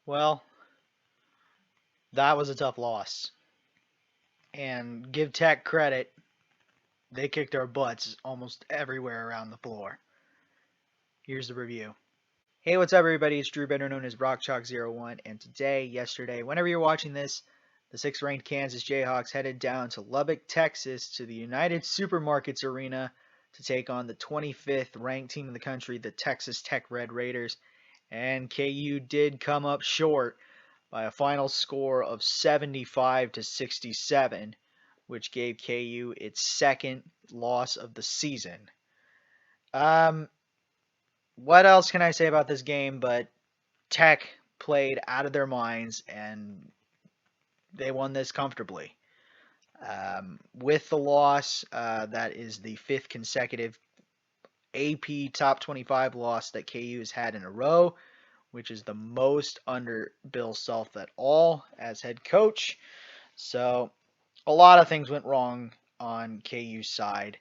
Well, that was a tough loss. And give Tech credit, they kicked our butts almost everywhere around the floor. Here's the review. Hey, what's up, everybody? It's Drew, better known as RockChalk01, and yesterday, whenever you're watching this, the 6th ranked Kansas Jayhawks headed down to Lubbock, Texas, to the United Supermarkets Arena to take on the 25th ranked team in the country, the Texas Tech Red Raiders. And KU did come up short by a final score of 75-67, which gave KU its second loss of the season. What else can I say about this game but Tech played out of their minds and they won this comfortably. With the loss, that is the 5th consecutive AP Top 25 loss that KU has had in a row, which is the most under Bill Self at all as head coach. So a lot of things went wrong on KU's side.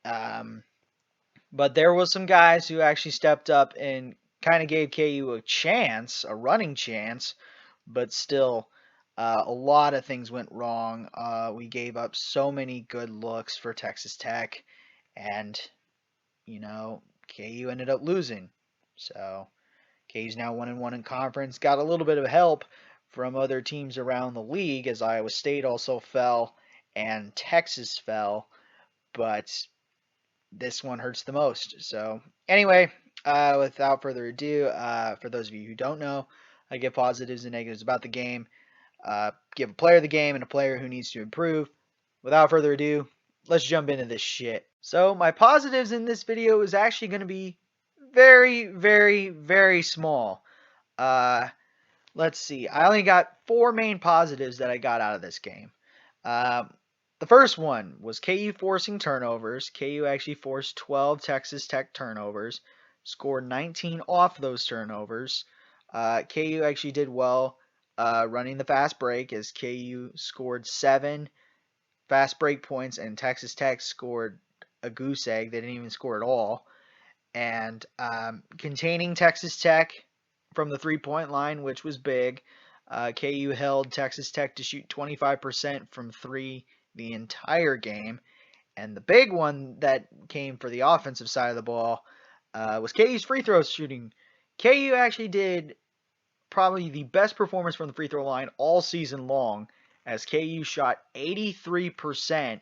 But there was some guys who actually stepped up and kind of gave KU a chance, a running chance, but still, a lot of things went wrong. We gave up so many good looks for Texas Tech, and, KU ended up losing. So, KU's now 1-1 in conference. Got a little bit of help from other teams around the league, as Iowa State also fell and Texas fell, but this one hurts the most. So, anyway, without further ado, for those of you who don't know, I give positives and negatives about the game. Give a player the game and a player who needs to improve. Without further ado, let's jump into this shit. So, my positives in this video is actually going to be very, very, very small. Let's see. I only got 4 main positives that I got out of this game. The first one was KU forcing turnovers. KU actually forced 12 Texas Tech turnovers, scored 19 off those turnovers. KU actually did well running the fast break, as KU scored 7 fast break points and Texas Tech scored a goose egg. They didn't even score at all. And containing Texas Tech from the 3-point line, which was big. KU held Texas Tech to shoot 25% from 3 the entire game. And the big one that came for the offensive side of the ball was KU's free throw shooting. KU actually did probably the best performance from the free throw line all season long, as KU shot 83%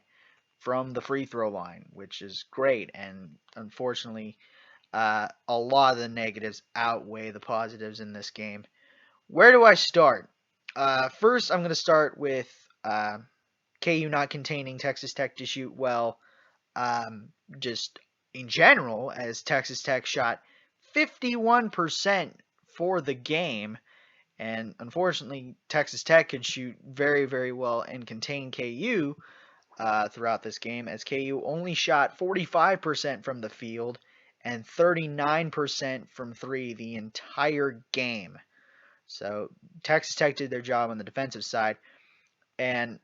from the free throw line, which is great. And unfortunately, a lot of the negatives outweigh the positives in this game. Where do I start? First, I'm going to start with KU not containing Texas Tech to shoot well, just in general, as Texas Tech shot 51% for the game. And unfortunately, Texas Tech could shoot very, very well and contain KU throughout this game, as KU only shot 45% from the field and 39% from 3 the entire game. So Texas Tech did their job on the defensive side, and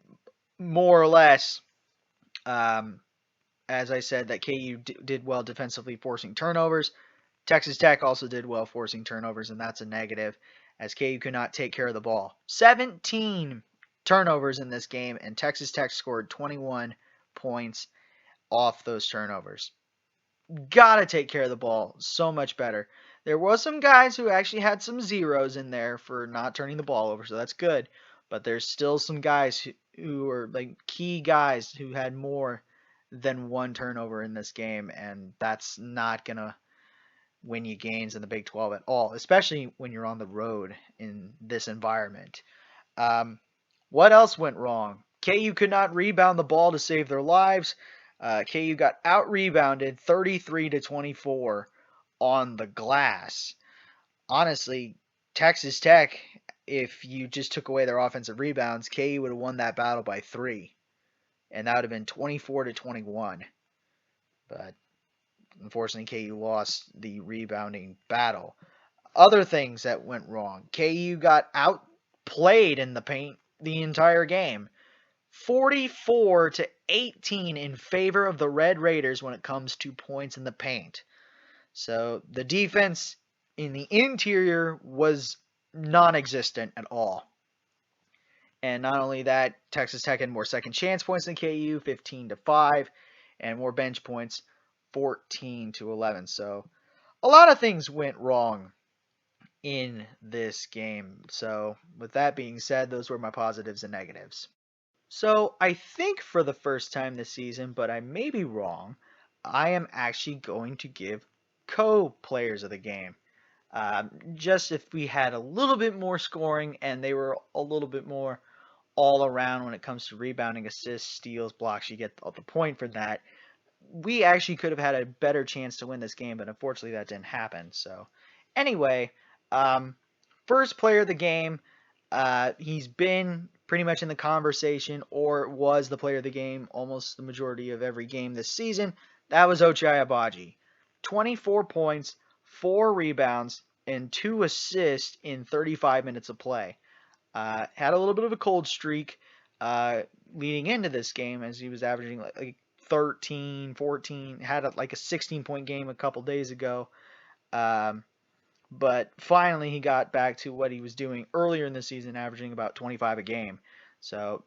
more or less, as I said, that KU did well defensively forcing turnovers. Texas Tech also did well forcing turnovers, and that's a negative, as KU could not take care of the ball. 17 turnovers in this game, and Texas Tech scored 21 points off those turnovers. Gotta take care of the ball so much better. There was some guys who actually had some zeros in there for not turning the ball over, so that's good. But there's still some guys who are like key guys who had more than 1 turnover in this game, and that's not gonna win you games in the Big 12 at all, especially when you're on the road in this environment. What else went wrong? KU could not rebound the ball to save their lives. KU got out-rebounded 33-24 on the glass. Honestly, Texas Tech, if you just took away their offensive rebounds, KU would have won that battle by 3. And that would have been 24-21. But unfortunately, KU lost the rebounding battle. Other things that went wrong. KU got outplayed in the paint the entire game. 44-18 in favor of the Red Raiders when it comes to points in the paint. So the defense in the interior was non-existent at all. And not only that, Texas Tech had more second chance points than KU, 15-5, and more bench points, 14-11. So a lot of things went wrong in this game. So with that being said, those were my positives and negatives. So I think for the first time this season, but I may be wrong, I am actually going to give co-players of the game. Just if we had a little bit more scoring and they were a little bit more all around when it comes to rebounding, assists, steals, blocks, you get the point for that. We actually could have had a better chance to win this game, but unfortunately that didn't happen. So anyway, um, first player of the game, he's been pretty much in the conversation or was the player of the game almost the majority of every game this season. That was Ochai Agbaji. 24 points, 4 rebounds, and 2 assists in 35 minutes of play. Had a little bit of a cold streak leading into this game as he was averaging like 13, 14, had like a 16-point game a couple days ago. Um, but finally, he got back to what he was doing earlier in the season, averaging about 25 a game. So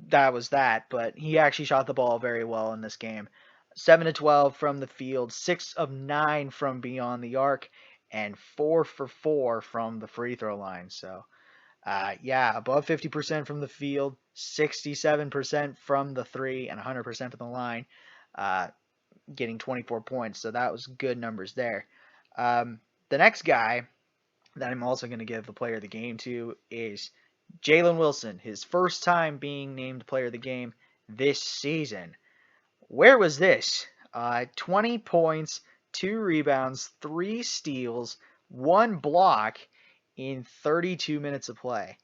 that was that. But he actually shot the ball very well in this game. 7 to 12 from the field, 6 of 9 from beyond the arc, and 4 for 4 from the free throw line. So, yeah, above 50% from the field, 67% from the three, and 100% from the line, getting 24 points. So that was good numbers there. The next guy that I'm also going to give the player of the game to is Jalen Wilson, his first time being named player of the game this season. Where was this? 20 points, 2 rebounds, 3 steals, 1 block in 32 minutes of play.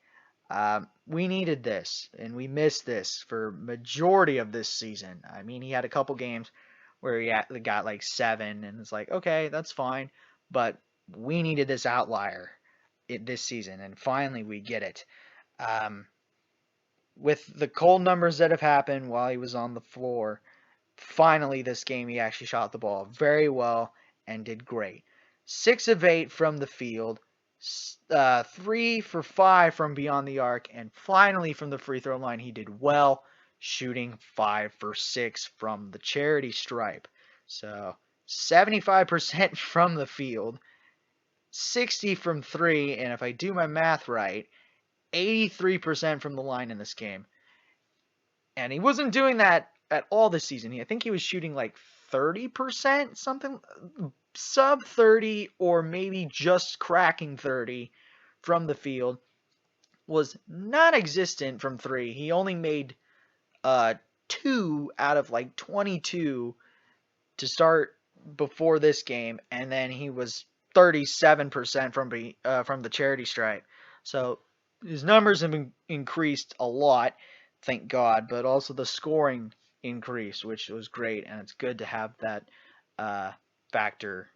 We needed this, and we missed this for majority of this season. I mean, he had a couple games where he got like 7, and it's like, okay, that's fine, but we needed this outlier this season, and finally we get it. Um, with the cold numbers that have happened while he was on the floor, finally this game he actually shot the ball very well and did great. 6 of 8 from the field, 3 for 5 from beyond the arc, and finally from the free throw line he did well, shooting 5 for 6 from the charity stripe. So 75% from the field, 60 from 3, and if I do my math right, 83% from the line in this game. And he wasn't doing that at all this season. I think he was shooting like 30%, something sub 30 or maybe just cracking 30 from the field. Was non-existent from 3. He only made 2 out of like 22 to start before this game, and then he was 37% from the charity stripe. So his numbers have increased a lot, thank God, but also the scoring increased, which was great, and it's good to have that factor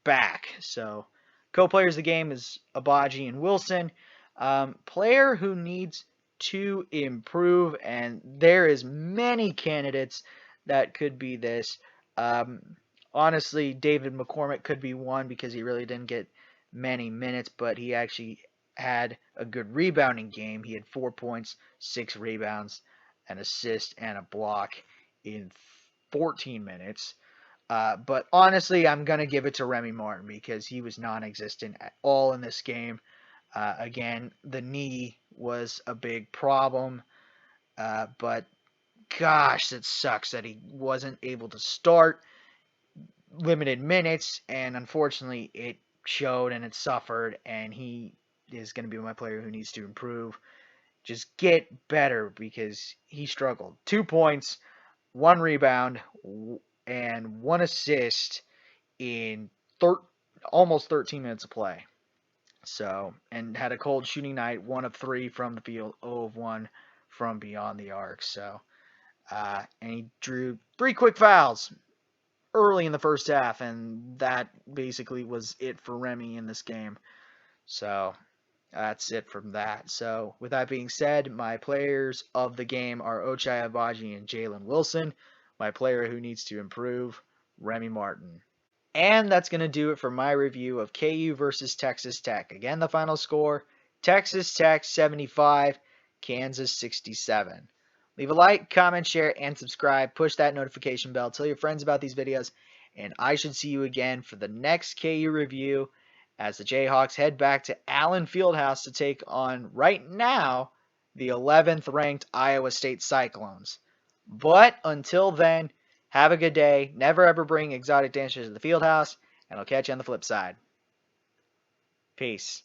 back. So co-players of the game is Agbaji and Wilson. Player who needs to improve, and there is many candidates that could be this. Um, Honestly, David McCormick could be one because he really didn't get many minutes, but he actually had a good rebounding game. He had 4 points, 6 rebounds, an assist, and a block in 14 minutes. But honestly, I'm going to give it to Remy Martin because he was non-existent at all in this game. Again, the knee was a big problem, but gosh, it sucks that he wasn't able to start limited minutes, and unfortunately, it showed and it suffered, and he is going to be my player who needs to improve. Just get better because he struggled. 2 points, 1 rebound, and 1 assist in almost 13 minutes of play. So, and had a cold shooting night, 1 of 3 from the field, 0 of 1 from beyond the arc. So, and he drew 3 quick fouls early in the first half, and that basically was it for Remy in this game. So, that's it from that. So, with that being said, my players of the game are Ochai Agbaji and Jalen Wilson. My player who needs to improve, Remy Martin. And that's going to do it for my review of KU versus Texas Tech. Again, the final score, Texas Tech 75, Kansas 67. Leave a like, comment, share, and subscribe. Push that notification bell. Tell your friends about these videos. And I should see you again for the next KU review as the Jayhawks head back to Allen Fieldhouse to take on, right now, the 11th ranked Iowa State Cyclones. But until then, have a good day. Never ever bring exotic dancers to the field house, and I'll catch you on the flip side. Peace.